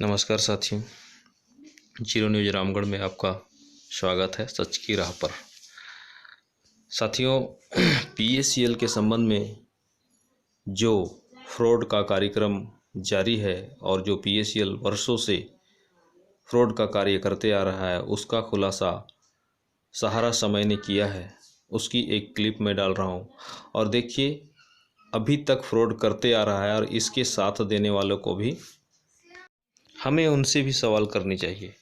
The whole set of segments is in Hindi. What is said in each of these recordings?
नमस्कार साथियों, जीरो न्यूज रामगढ़ में आपका स्वागत है। सच की राह पर साथियों, पीएसीएल के संबंध में जो फ्रॉड का कार्यक्रम जारी है और जो पीएसीएल वर्षों से फ्रॉड का कार्य करते आ रहा है, उसका खुलासा सहारा समय ने किया है। उसकी एक क्लिप मैं डाल रहा हूं और देखिए, अभी तक फ्रॉड करते आ रहा है और इसके साथ देने वालों को भी हमें उनसे भी सवाल करनी चाहिए।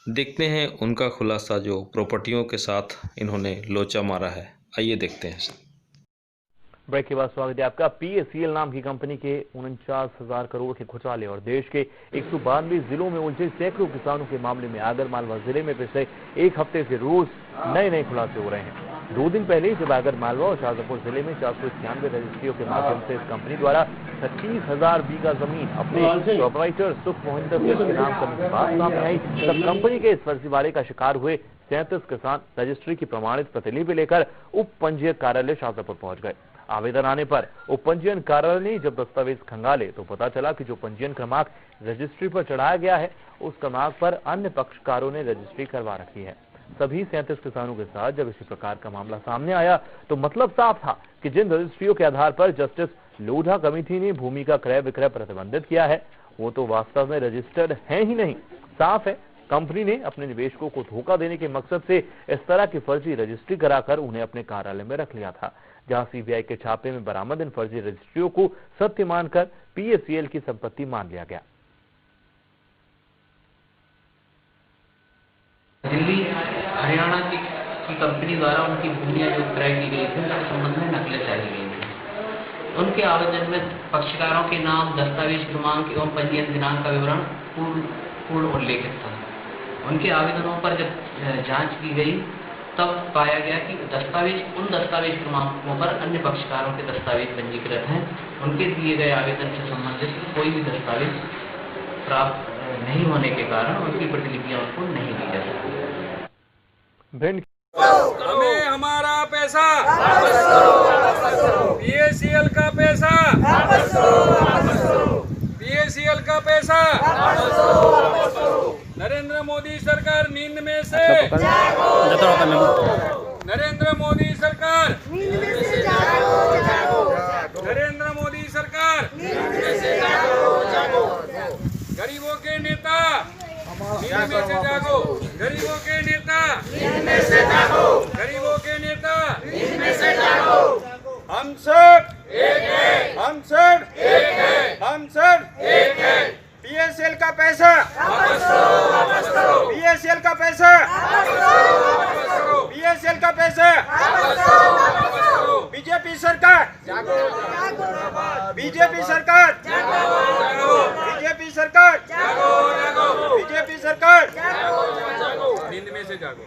देखते हैं उनका खुलासा जो प्रॉपर्टियों के साथ इन्होंने लोचा मारा है। आइए देखते हैं सर। ब्रेक के बाद स्वागत है आपका। पीएसीएल नाम की कंपनी के 49,000 करोड़ के घोटाले और देश के 192 जिलों में उलझे सैकड़ों किसानों के मामले में आगरमालवा जिले में पिछले एक हफ्ते से रोज नए खुलासे हो रहे हैं। 2 दिन पहले जब आगरमालवा और शाजापुर जिले में 491 रजिस्ट्रियों के माध्यम से इस कंपनी द्वारा 36,000 बीघा जमीन अपने प्रोपराइटर सुख मोहिंदर के नाम करने की बात सामने आई, तब कंपनी के इस फर्जीवाड़े का शिकार हुए 37 किसान रजिस्ट्री की प्रमाणित प्रतिलिपि लेकर उप पंजीयक कार्यालय शाजापुर पहुंच गए। आवेदन आने पर उप पंजीयन कार्यालय ने जब दस्तावेज खंगाले तो पता चला कि जो पंजीयन क्रमांक रजिस्ट्री पर चढ़ाया गया है, उस क्रमांक पर अन्य पक्षकारों ने रजिस्ट्री करवा रखी है। सभी 37 किसानों के साथ जब इसी प्रकार का मामला सामने आया तो मतलब साफ था कि जिन रजिस्ट्रियों के आधार पर जस्टिस लोढ़ा कमेटी ने भूमि का क्रय विक्रय प्रतिबंधित किया है, वो तो वास्तव में रजिस्टर्ड है ही नहीं। साफ है, कंपनी ने अपने निवेशकों को धोखा देने के मकसद से इस तरह की फर्जी रजिस्ट्री कराकर उन्हें अपने कार्यालय में रख लिया था, जहां सीबीआई के छापे में बरामद इन फर्जी रजिस्ट्रियों को सत्य मानकर पीएसीएल की संपत्ति मान लिया गया। दिल्ली हरियाणा की कंपनी द्वारा उनकी भूमियां जो क्रय की गई थी उसके संबंध में नकलें जारी गई थी। उनके आवेदन में पक्षकारों के नाम, दस्तावेज क्रमांक एवं पंजीयन दिनांक का विवरण पूर्ण उल्लेखित था। उनके आवेदनों पर जब जांच की गई तब पाया गया कि उन दस्तावेज क्रमांकों पर अन्य पक्षकारों के दस्तावेज पंजीकृत हैं। उनके दिए गए आवेदन से संबंधित कोई भी दस्तावेज प्राप्त नहीं होने के कारण उनकी प्रतिलिपियां उनको नहीं दी जा सकती। हमें हमारा पैसा, पीएसीएल का पैसा, पीएसीएल का पैसा। नरेंद्र मोदी सरकार नींद में से नरेंद्र मोदी सरकार, नरेंद्र मोदी सरकार, गरीबों के नेता नींद में से जागो, गरीबों के नेता नींद में से जागो, गरीबों के नेता नींद में से जागो। हम सब एक है, हम सब एक है, हम सब एक है। पीएसीएल का पैसा वापस करो, वापस करो। पीएसीएल का पैसा वापस करो, वापस करो। पीएसीएल का पैसा वापस करो, वापस करो। बीजेपी सरकार जागो, जागो। बीजेपी सरकार जागो, जागो। बीजेपी सरकार जागो, जागो। बीजेपी सरकार जागो, जागो। नींद में से जागो,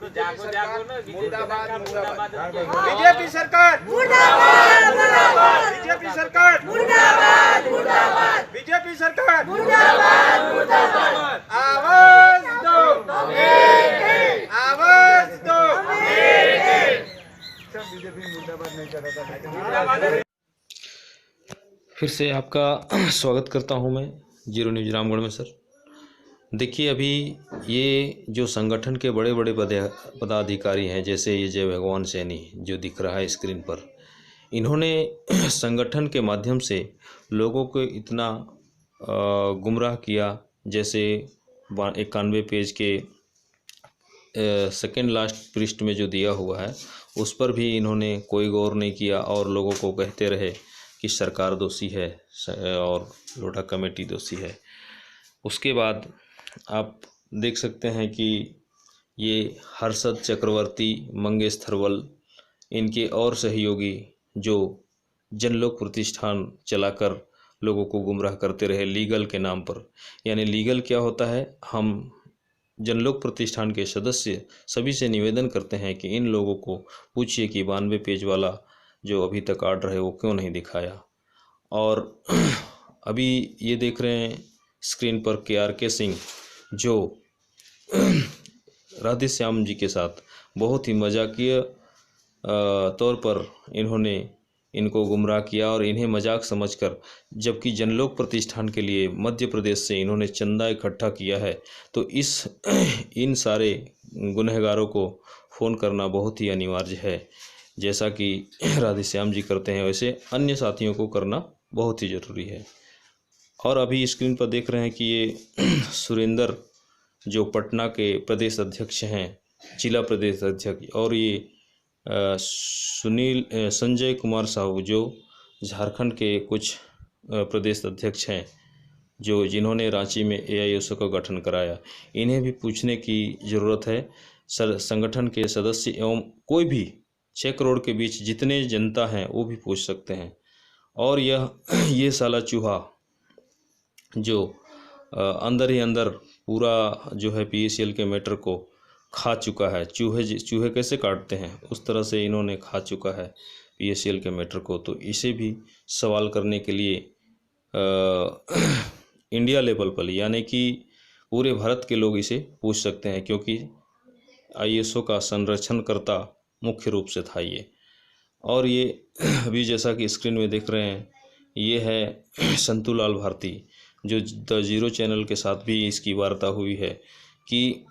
जागो, जागो ना। मुर्दाबाद, मुर्दाबाद। बीजेपी सरकार मुर्दाबाद, मुर्दाबाद। बीजेपी सरकार मुर्दाबाद, मुर्दाबाद। बीजेपी सरकार मुर्दाबाद, मुर्दाबाद। आवाज दो, आवाज दो। बीजेपी मुर्दाबाद नहीं कर रहा। फिर से आपका स्वागत करता हूं मैं जीरो न्यूज रामगढ़ में। सर देखिए, अभी ये जो संगठन के बड़े बड़े पदाधिकारी हैं, जैसे ये जय भगवान सैनी जो दिख रहा है स्क्रीन पर, इन्होंने संगठन के माध्यम से लोगों को इतना गुमराह किया। जैसे 91 पेज के सेकेंड लास्ट पृष्ठ में जो दिया हुआ है, उस पर भी इन्होंने कोई गौर नहीं किया और लोगों को कहते रहे कि सरकार दोषी है और लोढ़ा कमेटी दोषी है। उसके बाद आप देख सकते हैं कि ये हर्षद चक्रवर्ती, मंगेश थरवल, इनके और सहयोगी जो जनलोक प्रतिष्ठान चलाकर लोगों को गुमराह करते रहे लीगल के नाम पर। यानी लीगल क्या होता है? हम जनलोक प्रतिष्ठान के सदस्य सभी से निवेदन करते हैं कि इन लोगों को पूछिए कि 92 पेज वाला जो अभी तक ऑर्डर है वो क्यों नहीं दिखाया। और अभी ये देख रहे हैं स्क्रीन पर KRK सिंह, जो राधेश्याम जी के साथ बहुत ही मजाकिया तौर पर इन्होंने इनको गुमराह किया और इन्हें मजाक समझकर, जबकि जनलोक प्रतिष्ठान के लिए मध्य प्रदेश से इन्होंने चंदा इकट्ठा किया है, तो इन सारे गुनहगारों को फ़ोन करना बहुत ही अनिवार्य है। जैसा कि राधेश्याम जी करते हैं, वैसे अन्य साथियों को करना बहुत ही ज़रूरी है। और अभी स्क्रीन पर देख रहे हैं कि ये सुरेंद्र जो पटना के प्रदेश अध्यक्ष हैं, जिला प्रदेश अध्यक्ष, और ये संजय कुमार साहू जो झारखंड के कुछ प्रदेश अध्यक्ष हैं, जिन्होंने रांची में AISO का गठन कराया। इन्हें भी पूछने की ज़रूरत है। संगठन के सदस्य एवं कोई भी 6 करोड़ के बीच जितने जनता हैं वो भी पूछ सकते हैं। और ये साला चूहा जो अंदर ही अंदर पूरा जो है PACL के मैटर को खा चुका है, चूहे कैसे काटते हैं उस तरह से इन्होंने खा चुका है PACL के मैटर को। तो इसे भी सवाल करने के लिए इंडिया लेवल पर, यानी कि पूरे भारत के लोग इसे पूछ सकते हैं, क्योंकि ISO का संरक्षणकर्ता मुख्य रूप से था ये। और ये अभी जैसा कि स्क्रीन में देख रहे हैं, ये है संतूलाल भारती, जो द जीरो चैनल के साथ भी इसकी वार्ता हुई है कि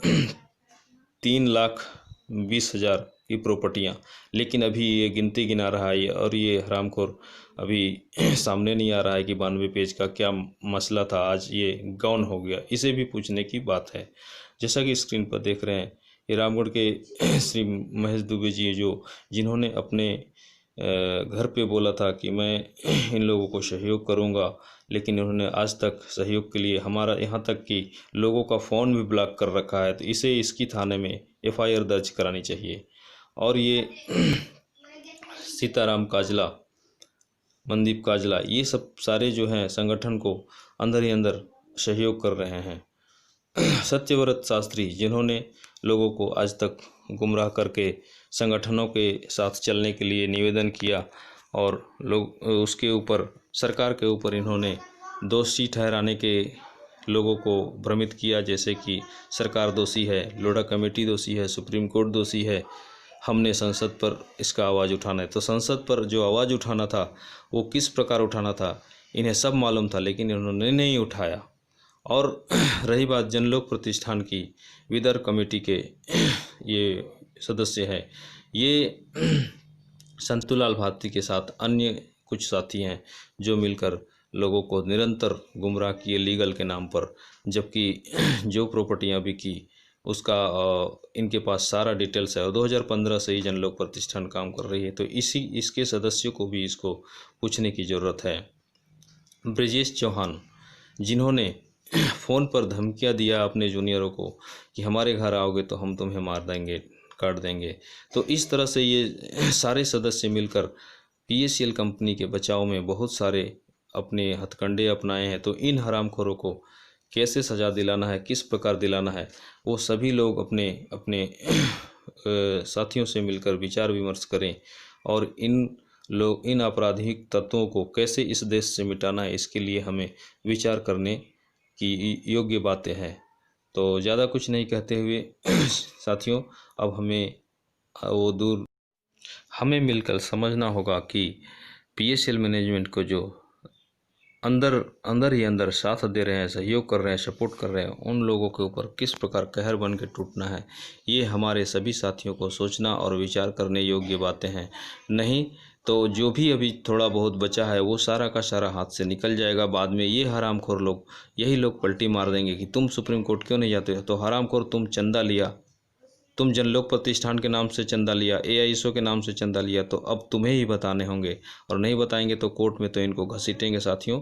3,20,000 की प्रॉपर्टियाँ, लेकिन अभी ये गिनती गिना रहा है और ये हरामखोर अभी सामने नहीं आ रहा है कि 92 पेज का क्या मसला था, आज ये गौन हो गया। इसे भी पूछने की बात है। जैसा कि स्क्रीन पर देख रहे हैं, ये रामगढ़ के श्री महेश दुबे जी जिन्होंने अपने घर पे बोला था कि मैं इन लोगों को सहयोग करूंगा, लेकिन उन्होंने आज तक सहयोग के लिए हमारा यहाँ तक कि लोगों का फ़ोन भी ब्लॉक कर रखा है। तो इसकी थाने में FIR दर्ज करानी चाहिए। और ये सीताराम काजला, मनदीप काजला, ये सब सारे जो हैं संगठन को अंदर ही अंदर सहयोग कर रहे हैं। सत्यव्रत शास्त्री, जिन्होंने लोगों को आज तक गुमराह करके संगठनों के साथ चलने के लिए निवेदन किया, और लोग उसके ऊपर, सरकार के ऊपर इन्होंने दोषी ठहराने के लोगों को भ्रमित किया, जैसे कि सरकार दोषी है, लोढ़ा कमेटी दोषी है, सुप्रीम कोर्ट दोषी है, हमने संसद पर इसका आवाज़ उठाना है। तो संसद पर जो आवाज़ उठाना था वो किस प्रकार उठाना था इन्हें सब मालूम था, लेकिन इन्होंने नहीं उठाया। और रही बात जनलोक प्रतिष्ठान की, विदर कमेटी के ये सदस्य हैं, ये संतूलाल भारती के साथ अन्य कुछ साथी हैं जो मिलकर लोगों को निरंतर गुमराह किए लीगल के नाम पर, जबकि जो प्रॉपर्टियां बिकी उसका इनके पास सारा डिटेल्स है और 2015 से ही जनलोक प्रतिष्ठान काम कर रही है। तो इसके सदस्यों को भी इसको पूछने की ज़रूरत है। ब्रजेश चौहान, जिन्होंने फ़ोन पर धमकियां दिया अपने जूनियरों को कि हमारे घर आओगे तो हम तुम्हें मार देंगे, काट देंगे, तो इस तरह से ये सारे सदस्य मिलकर PACL कंपनी के बचाव में बहुत सारे अपने हथकंडे अपनाए हैं। तो इन हरामखोरों को कैसे सज़ा दिलाना है, किस प्रकार दिलाना है, वो सभी लोग अपने अपने साथियों से मिलकर विचार विमर्श करें, और इन आपराधिक तत्वों को कैसे इस देश से मिटाना है, इसके लिए हमें विचार करने की योग्य बातें हैं। तो ज़्यादा कुछ नहीं कहते हुए साथियों, अब हमें मिलकर समझना होगा कि PACL मैनेजमेंट को जो अंदर ही अंदर साथ दे रहे हैं, सहयोग कर रहे हैं, सपोर्ट कर रहे हैं, उन लोगों के ऊपर किस प्रकार कहर बन के टूटना है, ये हमारे सभी साथियों को सोचना और विचार करने योग्य बातें हैं। नहीं तो जो भी अभी थोड़ा बहुत बचा है वो सारा का सारा हाथ से निकल जाएगा। बाद में ये हरामखोर लोग, यही लोग पलटी मार देंगे कि तुम सुप्रीम कोर्ट क्यों नहीं जाते हो। तो हरामखोर, तुम चंदा लिया, तुम जनलोक प्रतिष्ठान के नाम से चंदा लिया, AISO के नाम से चंदा लिया, तो अब तुम्हें ही बताने होंगे, और नहीं बताएंगे तो कोर्ट में तो इनको घसीटेंगे। साथियों,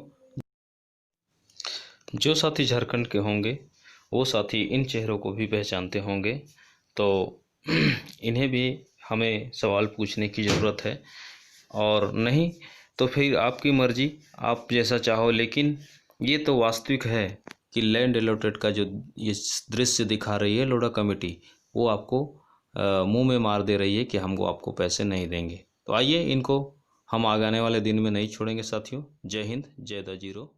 जो साथी झारखंड के होंगे वो साथी इन चेहरों को भी पहचानते होंगे, तो इन्हें भी हमें सवाल पूछने की ज़रूरत है। और नहीं तो फिर आपकी मर्जी, आप जैसा चाहो। लेकिन ये तो वास्तविक है कि लैंड अलॉटेड का जो ये दृश्य दिखा रही है लोढ़ा कमेटी, वो आपको मुंह में मार दे रही है कि हमको आपको पैसे नहीं देंगे। तो आइए, इनको हम आने वाले दिन में नहीं छोड़ेंगे साथियों। जय हिंद, जय द जीरो।